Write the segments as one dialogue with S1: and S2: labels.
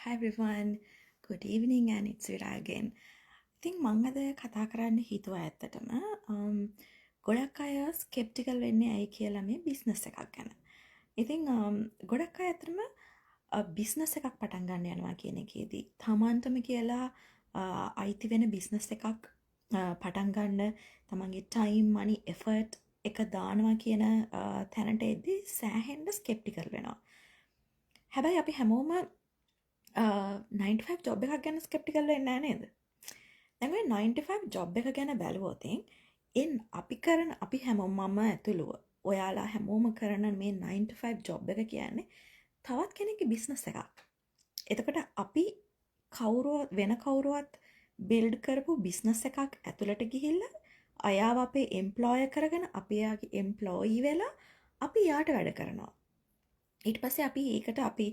S1: Hi everyone, good evening and it's Vira again. ඉතින් මං අද කතා කරන්න හිතුවා ඇත්තටම ගොඩක් අය ස්කෙප්ටිකල් වෙන්නේ ඇයි කියලා මේ බිස්නස් එකක් ගැන. ඉතින් ගොඩක් අය අතරම බිස්නස් එකක් පටන් ගන්න යනවා කියන එකේදී තමන්ටම කියලා අයිති වෙන බිස්නස් එකක් පටන් ගන්න තමන්ගේ ටයිම් මනි එෆර්ට් එක දානවා කියන තැනට එද්දී සෑහෙන්න ස්කෙප්ටිකල් වෙනවා. හැබැයි අපි හැමෝම 95 ජොබ් එකක් ගැන ස්කෙප්ටිකල් වෙන්නේ නැහැ නේද? දැන් ඔය 95 ජොබ් එක ගැන බැලුවොත් අපි හැමෝම මම ඇතුළුව ඔයාලා හැමෝම කරන මේ 95 ජොබ් එක කියන්නේ තවත් කෙනෙක්ගේ බිස්නස් එකක්. එතකොට අපි කවුරුවත් බිල්ඩ් කරපු බිස්නස් එකක් ඇතුළට ගිහිල්ලා අයාව අපේ එම්ප්ලොයර් කරගෙන අපි යාගේ එම්ප්ලොයී වෙලා අපි යාට වැඩ කරනවා. ඊට පස්සේ අපි ඒකට අපි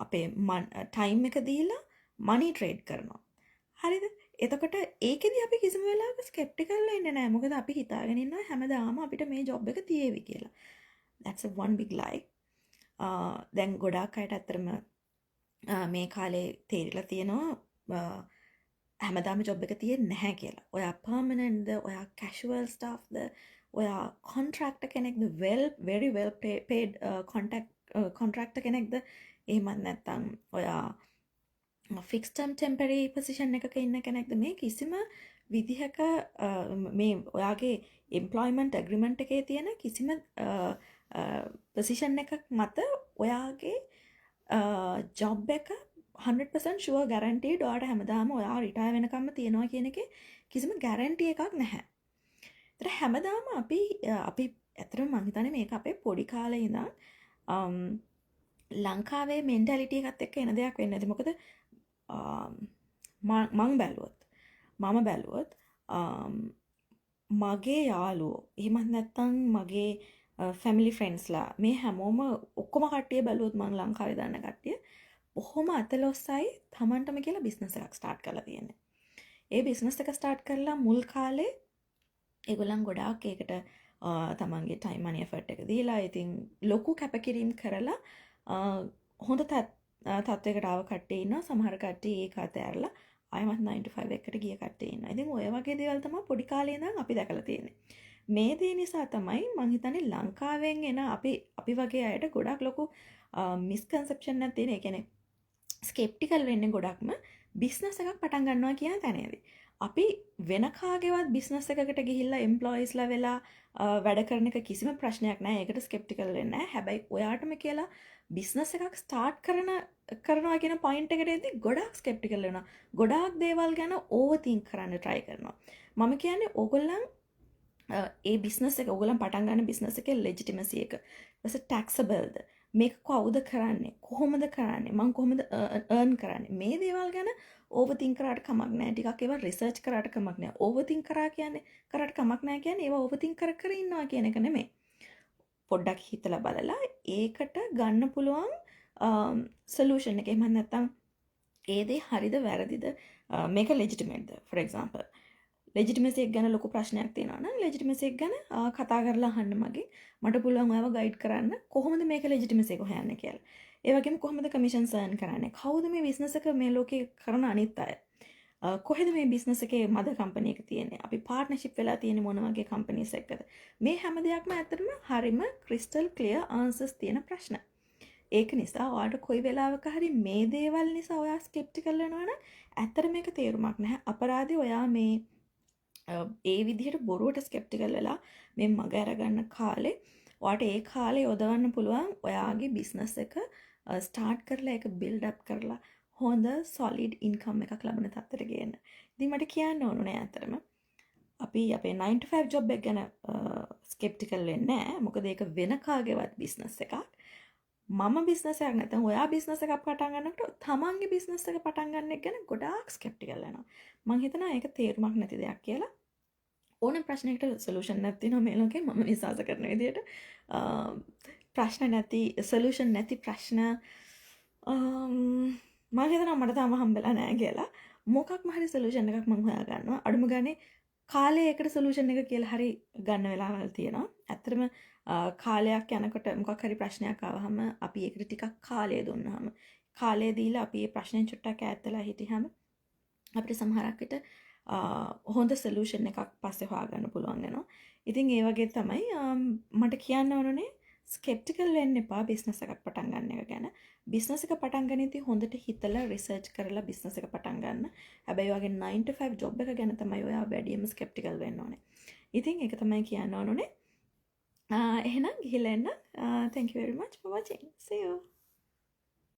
S1: අපේ ටයිම් එක දීලා මනි ට්‍රේඩ් කරනවා. හරිද? එතකොට ඒකෙදි අපි කිසිම වෙලාවක ස්කෙප්ටිකල් වෙන්නේ නැහැ. මොකද අපි හිතාගෙන ඉන්නවා හැමදාම අපිට මේ ජොබ් එක තියේවි කියලා. That's a one big lie. දැන් ගොඩාක් අයට අතරම මේ කාලේ තේරිලා තියෙනවා හැමදාම ජොබ් එක තියෙන්නේ නැහැ කියලා. ඔයා පර්මනන්ට්ද, ඔයා කැෂුවල් ස්ටාෆ්ද, ඔයා කොන්ට්‍රැක්ටර් කෙනෙක්ද, very well paid කොන්ට්‍රැක්ටර් කෙනෙක්ද, එහෙමත් නැත්නම් ඔයා ෆික්ස් ටර්ම් ටෙම්පරරි පොසිෂන් එකක ඉන්න කෙනෙක්ද, මේ කිසිම විදිහක මේ ඔයාගේ එම්ප්ලොයිමන්ට් ඇග්‍රීමන්ට් එකේ තියෙන කිසිම පොසිෂන් එකක් මත ඔයාගේ ජොබ් එක 100% ෂුවර් ගැරන්ටීඩ් ඔයාට හැමදාම ඔයා රිටයර් වෙනකම්ම තියනවා කියන එකේ කිසිම ගැරන්ටි එකක් නැහැ. ඒතර හැමදාම අපි ඇත්තටම මං හිතන්නේ මේක අපේ පොඩි කාලේ ඉඳන් ලංකාවේ මෙන්ටැලිටි එකත් එක්ක එන දෙයක් වෙන්නේ නැති. මොකද මම බැලුවොත් මගේ යාළුවෝ එහෙමත් නැත්නම් මගේ ෆැමිලි ෆ්‍රෙන්ඩ්ස්ලා මේ හැමෝම ඔක්කොම කට්ටිය බැලුවොත් මම ලංකාවේ දන්න කට්ටිය බොහොම අතලොස්සයි තමන්ටම කියලා බිස්නස් එකක් ස්ටාර්ට් කරලා තියෙන්නේ. ඒ බිස්නස් එක ස්ටාර්ට් කරලා මුල් කාලේ ඒගොල්ලන් ගොඩාක් ඒකට තමන්ගේ ටයිම් මනි එෆර්ට් එක දීලා ඉතින් ලොකු කැපකිරීම කරලා හොඳ තත්ත්වයකට ආව කට්ටිය ඉන්නවා. සමහර කට්ටිය ඒක අතහැරලා ආයෙමත් 95 එකට ගිය කට්ටිය ඉන්නවා. ඉතින් ඔය වගේ දේවල් තමයි පොඩි කාලේ ඉඳන් අපි දැකලා තියෙන්නේ. මේ දේ නිසා තමයි මං හිතන්නේ ලංකාවෙන් එන අපි වගේ අයට ගොඩක් ලොකු මිස්කන්සෙප්ෂන් එකක් තියෙන. ඒ කියන්නේ ස්කෙප්ටිකල් වෙන්නේ ගොඩක්ම බිස්නස් එකක් පටන් ගන්නවා කියන තැනේදී. අපි වෙන කාගේවත් බිස්නස් එකකට ගිහිල්ලා එම්ප්ලොයිස්ලා වෙලා වැඩ කරන එක කිසිම ප්‍රශ්නයක් නැහැ. ඒකට ස්කෙප්ටිකල් වෙන්නේ නැහැ. හැබැයි ඔයාටම කියලා බිස්නස් එකක් ස්ටාර්ට් කරනවා කියන පොයින්ට් එකට එද්දි ගොඩාක් ස්කෙප්ටිකල් වෙනවා. ගොඩාක් දේවල් ගැන ඕවර්තින්ක් කරන්න try කරනවා. මම කියන්නේ ඕගොල්ලන් ඒ බිස්නස් එක ඕගොල්ලන් පටන් ගන්න බිස්නස් එකේ ලෙජිටිමසි එක. ඊපස්සේ ටැක්සබල්ද? මේක කවුද කරන්නේ? කොහොමද කරන්නේ? මං කොහොමද earn කරන්නේ? මේ දේවල් ගැන ඕවර්තින්ක් කරාට කමක් නැහැ. ටිකක් ඒවා රිසර්ච් කරාට කමක් නැහැ. ඕවර්තින්ක් කරාට කමක් නැහැ කියන්නේ ඒවා ඕවර්තින්ක් කර ඉන්නවා කියන එක නෙමෙයි. පොඩ්ඩක් හිතලා බලලා ඒකට ගන්න පුළුවන් සොලියුෂන් එක. එහෙම නැත්නම් ඒ දේ හරිද වැරදිද, මේක ලෙජිටිමේට්ද? ෆොර් එක්සැම්පල් ලෙජිටිමසි එක ගැන ලොකු ප්‍රශ්නයක් තියෙනවා නම් ලෙජිටිමසි එක ගැන කතා කරලා අහන්න මගෙන්. මට පුළුවන් ඔයාව ගයිඩ් කරන්න කොහොමද මේක ලෙජිටිමසි එක හොයන්නේ කියලා. ඒ වගේම කොහොමද කමිෂන්ස් earn කරන්නේ? කවුද මේ බිස්නස් එක මේ ලෝකේ කරන අනිත් අය? කොහෙද මේ බිස්නස් එකේ මදර් කම්පැනි එක තියෙන්නේ? අපි පාර්ට්නර්ෂිප් වෙලා තියෙන්නේ මොන වගේ කම්පැනිස් එක්කද? මේ හැම දෙයක්ම ඇත්තටම හරිම ක්‍රිස්ටල් ක්ලියර් ආන්සර්ස් තියෙන ප්‍රශ්න. ඒක නිසා ඔයාලට කොයි වෙලාවක හරි මේ දේවල් නිසා ඔයා ස්කෙප්ටිකල් වෙනවා නම් ඇත්තට මේක තේරුමක් නැහැ. අපරාධේ ඔයා මේ ඒ විදිහට බොරුවට ස්කෙප්ටිකල් වෙලා මේ මග අරගන්න කාලේ ඔයාට ඒ කාලේ යොදවන්න පුළුවන් ඔයාගේ බිස්නස් එක ස්ටාර්ට් කරලා ඒක බිල්ඩ් අප් කරලා හොඳ සොලිඩ් ඉන්කම් එකක් ලබන තත්ත්වයට ගේන්න. ඉතින් මට කියන්න ඕනුනේ ඇත්තටම අපි අපේ 95 ජොබ් එක ගැන ස්කෙප්ටිකල් වෙන්නේ නැහැ. මොකද ඒක වෙන කාගේවත් බිස්නස් එකක්. මම බිස්නස් එකක් නැත්නම් ඔයා බිස්නස් එකක් පටන් ගන්නකොට තමන්ගේ බිස්නස් එක පටන් ගන්න එක ගැන ගොඩාක් ස්කෙප්ටිකල් වෙනවා. මම හිතනවා ඒක තේරුමක් නැති දෙයක් කියලා. ඕන ප්‍රශ්නයකට සොලියුෂන් නැති තියෙනවා මේ ලෝකේ. මම විශ්වාස කරන විදිහට ප්‍රශ්න නැති සොලියුෂන් නැති ප්‍රශ්න මම හිතනවා මට තාම හම්බෙලා නැහැ කියලා. මොකක්ම හරි සොලියුෂන් එකක් මම හොයා ගන්නවා. අඩුම ගානේ කාලේ ඒකට සොලියුෂන් එක කියලා හරි ගන්න වෙලාවල් තියෙනවා. ඇත්තටම කාලයක් යනකොට මොකක් හරි ප්‍රශ්නයක් ආවහම අපි ඒකට ටිකක් කාලය දුන්නාම කාලය දීලා අපි මේ ප්‍රශ්නෙන් චුට්ටක් ඈත් වෙලා හිටියහම අපිට සමහරක් විට හොඳ සොලියුෂන් එකක් පස්සේ හොයාගන්න පුළුවන් වෙනවා. ඉතින් ඒ වගේ තමයි මට කියන්න ඕනේ ස්කෙප්ටිකල් වෙන්න එපා බිස්නස් එකක් පටන් ගන්න එක ගැන. බිස්නස් එක පටන් ගනිද්දී හොඳට හිතලා රිසර්ච් කරලා බිස්නස් එක පටන් ගන්න. හැබැයි ඔයගේ 9 to 5 ජොබ් එක ගැන තමයි ඔයා වැඩිම ස්කෙප්ටිකල් වෙන්න ඕනේ. ඉතින් ඒක තමයි කියන්න ඕනේ. එහෙනම් ගිහිල්ලා එන්න. Thank you very much for watching. See you.